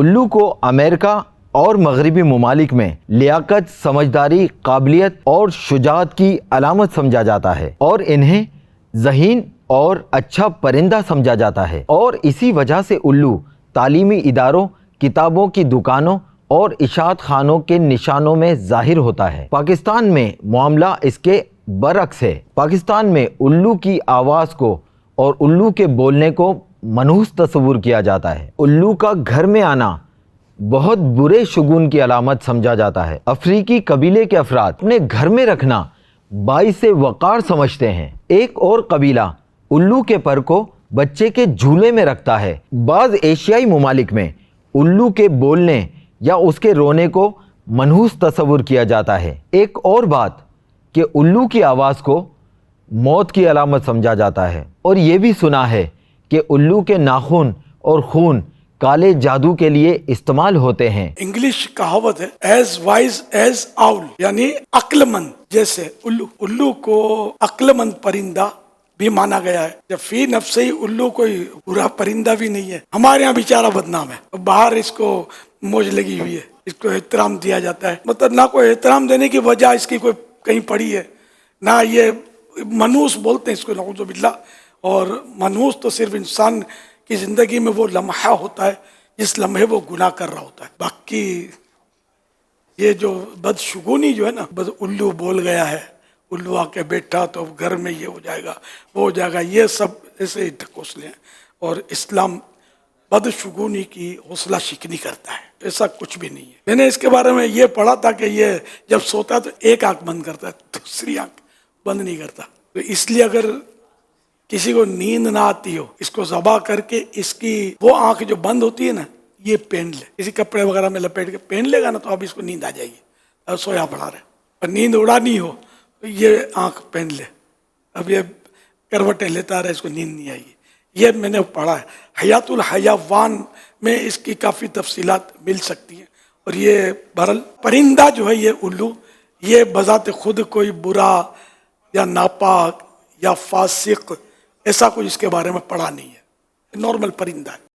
الو کو امریکہ اور مغربی ممالک میں لیاقت، سمجھداری، قابلیت اور شجاعت کی علامت سمجھا جاتا ہے اور انہیں ذہین اور اچھا پرندہ سمجھا جاتا ہے، اور اسی وجہ سے الو تعلیمی اداروں، کتابوں کی دکانوں اور اشاعت خانوں کے نشانوں میں ظاہر ہوتا ہے۔ پاکستان میں معاملہ اس کے برعکس ہے۔ پاکستان میں الو کی آواز کو اور الو کے بولنے کو منحوس تصور کیا جاتا ہے۔ الو کا گھر میں آنا بہت برے شگون کی علامت سمجھا جاتا ہے۔ افریقی قبیلے کے افراد اپنے گھر میں رکھنا باعث وقار سمجھتے ہیں۔ ایک اور قبیلہ الو کے پر کو بچے کے جھولے میں رکھتا ہے۔ بعض ایشیائی ممالک میں الو کے بولنے یا اس کے رونے کو منحوس تصور کیا جاتا ہے۔ ایک اور بات کہ الو کی آواز کو موت کی علامت سمجھا جاتا ہے، اور یہ بھی سنا ہے کہ الو کے ناخن اور خون کالے جادو کے لیے استعمال ہوتے ہیں۔ انگلش کہاوت ہے ایز وائز ایز آؤل، یعنی عقل مند جیسے الو۔ الو کو عقل مند پرندہ بھی مانا گیا ہے، جب فی نفس ہی الو کوئی برا پرندہ بھی نہیں ہے۔ ہمارے یہاں بیچارہ بدنام ہے، باہر اس کو موج لگی ہوئی ہے، اس کو احترام دیا جاتا ہے، مطلب نہ کوئی احترام دینے کی وجہ اس کی کوئی کہیں پڑی ہے، نہ یہ منحوس بولتے ہیں اس کو، نعوذ باللہ۔ اور منحوس تو صرف انسان کی زندگی میں وہ لمحہ ہوتا ہے جس لمحے وہ گناہ کر رہا ہوتا ہے، باقی یہ جو بدشگونی جو ہے نا، بس الو بول گیا ہے، الو آ کے بیٹھا تو گھر میں یہ ہو جائے گا، وہ ہو جائے گا، یہ سب ایسے ہی ڈھکوسلے ہیں، اور اسلام بدشگونی کی حوصلہ شکنی کرتا ہے، ایسا کچھ بھی نہیں ہے۔ میں نے اس کے بارے میں یہ پڑھا تھا کہ یہ جب سوتا ہے تو ایک آنکھ بند کرتا ہے، دوسری آنکھ بند نہیں کرتا، تو اس لیے اگر کسی کو نیند نہ آتی ہو، اس کو ذبح کر کے اس کی وہ آنکھ جو بند ہوتی ہے نا، یہ پہن لے، کسی کپڑے وغیرہ میں لپیٹ کے پہن لے گا نا، تو اب اس کو نیند آ جائے گی، اب سویا پڑا رہے، اور نیند اڑانی ہو تو یہ آنکھ پہن لے، اب یہ کروٹیں لیتا رہے، اس کو نیند نہیں آئے گی۔ یہ میں نے پڑھا ہے، حیات الحیوان میں اس کی کافی تفصیلات مل سکتی ہیں۔ اور یہ بہرحال پرندہ جو ہے یہ الو، یہ بذات خود کوئی برا یا ناپاک یا فاسق ایسا کچھ اس کے بارے میں پڑھا نہیں ہے، نارمل پرندہ ہے۔